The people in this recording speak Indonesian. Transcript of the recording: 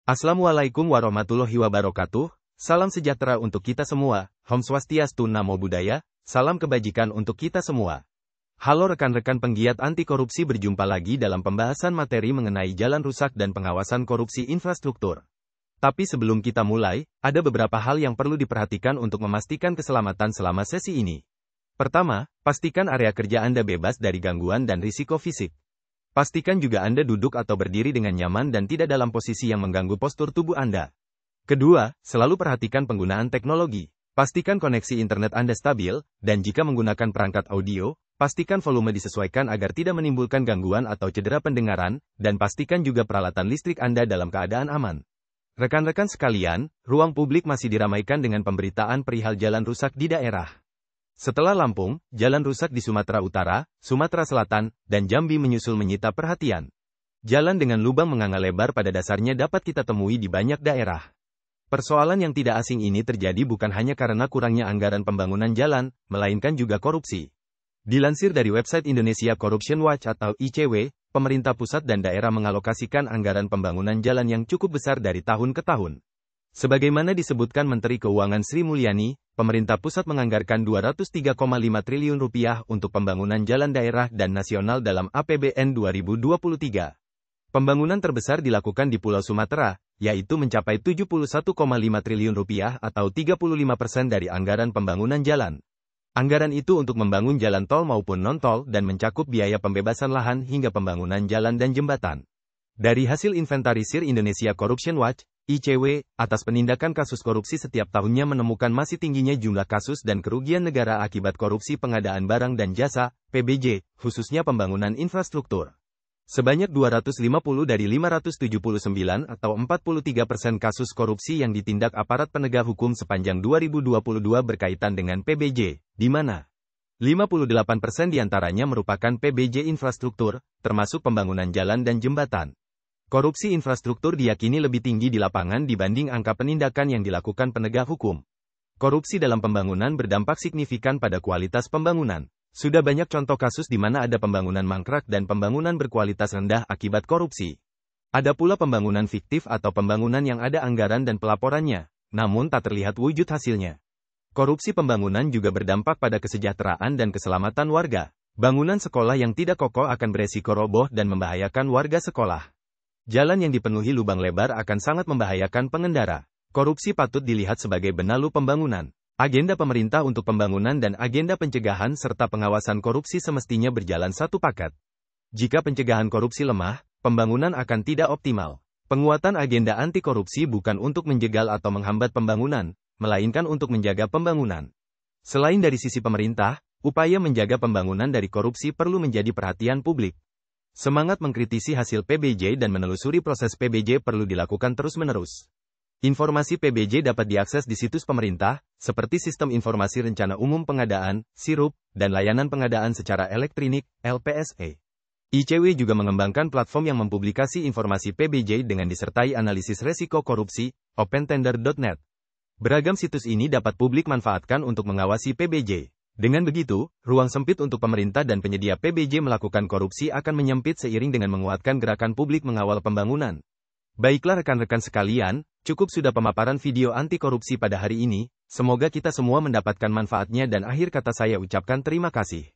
Assalamualaikum warahmatullahi wabarakatuh, salam sejahtera untuk kita semua, Om Swastiastu Namo Buddhaya, salam kebajikan untuk kita semua. Halo rekan-rekan penggiat anti korupsi, berjumpa lagi dalam pembahasan materi mengenai jalan rusak dan pengawasan korupsi infrastruktur. Tapi sebelum kita mulai, ada beberapa hal yang perlu diperhatikan untuk memastikan keselamatan selama sesi ini. Pertama, pastikan area kerja Anda bebas dari gangguan dan risiko fisik. Pastikan juga Anda duduk atau berdiri dengan nyaman dan tidak dalam posisi yang mengganggu postur tubuh Anda. Kedua, selalu perhatikan penggunaan teknologi. Pastikan koneksi internet Anda stabil, dan jika menggunakan perangkat audio, pastikan volume disesuaikan agar tidak menimbulkan gangguan atau cedera pendengaran, dan pastikan juga peralatan listrik Anda dalam keadaan aman. Rekan-rekan sekalian, ruang publik masih diramaikan dengan pemberitaan perihal jalan rusak di daerah. Setelah Lampung, jalan rusak di Sumatera Utara, Sumatera Selatan, dan Jambi menyusul menyita perhatian. Jalan dengan lubang menganga lebar pada dasarnya dapat kita temui di banyak daerah. Persoalan yang tidak asing ini terjadi bukan hanya karena kurangnya anggaran pembangunan jalan, melainkan juga korupsi. Dilansir dari website Indonesia Corruption Watch atau ICW, pemerintah pusat dan daerah mengalokasikan anggaran pembangunan jalan yang cukup besar dari tahun ke tahun. Sebagaimana disebutkan Menteri Keuangan Sri Mulyani, pemerintah pusat menganggarkan Rp203,5 triliun untuk pembangunan jalan daerah dan nasional dalam APBN 2023. Pembangunan terbesar dilakukan di Pulau Sumatera, yaitu mencapai Rp71,5 triliun atau 35% dari anggaran pembangunan jalan. Anggaran itu untuk membangun jalan tol maupun non-tol dan mencakup biaya pembebasan lahan hingga pembangunan jalan dan jembatan. Dari hasil inventarisir Indonesia Corruption Watch, ICW, atas penindakan kasus korupsi setiap tahunnya menemukan masih tingginya jumlah kasus dan kerugian negara akibat korupsi pengadaan barang dan jasa, PBJ, khususnya pembangunan infrastruktur. Sebanyak 250 dari 579 atau 43% kasus korupsi yang ditindak aparat penegak hukum sepanjang 2022 berkaitan dengan PBJ, di mana 58% diantaranya merupakan PBJ infrastruktur, termasuk pembangunan jalan dan jembatan. Korupsi infrastruktur diyakini lebih tinggi di lapangan dibanding angka penindakan yang dilakukan penegak hukum. Korupsi dalam pembangunan berdampak signifikan pada kualitas pembangunan. Sudah banyak contoh kasus di mana ada pembangunan mangkrak dan pembangunan berkualitas rendah akibat korupsi. Ada pula pembangunan fiktif atau pembangunan yang ada anggaran dan pelaporannya, namun tak terlihat wujud hasilnya. Korupsi pembangunan juga berdampak pada kesejahteraan dan keselamatan warga. Bangunan sekolah yang tidak kokoh akan beresiko roboh dan membahayakan warga sekolah. Jalan yang dipenuhi lubang lebar akan sangat membahayakan pengendara. Korupsi patut dilihat sebagai benalu pembangunan. Agenda pemerintah untuk pembangunan dan agenda pencegahan serta pengawasan korupsi semestinya berjalan satu paket. Jika pencegahan korupsi lemah, pembangunan akan tidak optimal. Penguatan agenda anti korupsi bukan untuk menjegal atau menghambat pembangunan, melainkan untuk menjaga pembangunan. Selain dari sisi pemerintah, upaya menjaga pembangunan dari korupsi perlu menjadi perhatian publik. Semangat mengkritisi hasil PBJ dan menelusuri proses PBJ perlu dilakukan terus-menerus. Informasi PBJ dapat diakses di situs pemerintah, seperti Sistem Informasi Rencana Umum Pengadaan, SIRUP, dan Layanan Pengadaan Secara Elektronik, LPSE. ICW juga mengembangkan platform yang mempublikasi informasi PBJ dengan disertai analisis resiko korupsi, opentender.net. Beragam situs ini dapat publik manfaatkan untuk mengawasi PBJ. Dengan begitu, ruang sempit untuk pemerintah dan penyedia PBJ melakukan korupsi akan menyempit seiring dengan menguatkan gerakan publik mengawal pembangunan. Baiklah rekan-rekan sekalian, cukup sudah pemaparan video anti korupsi pada hari ini, semoga kita semua mendapatkan manfaatnya dan akhir kata saya ucapkan terima kasih.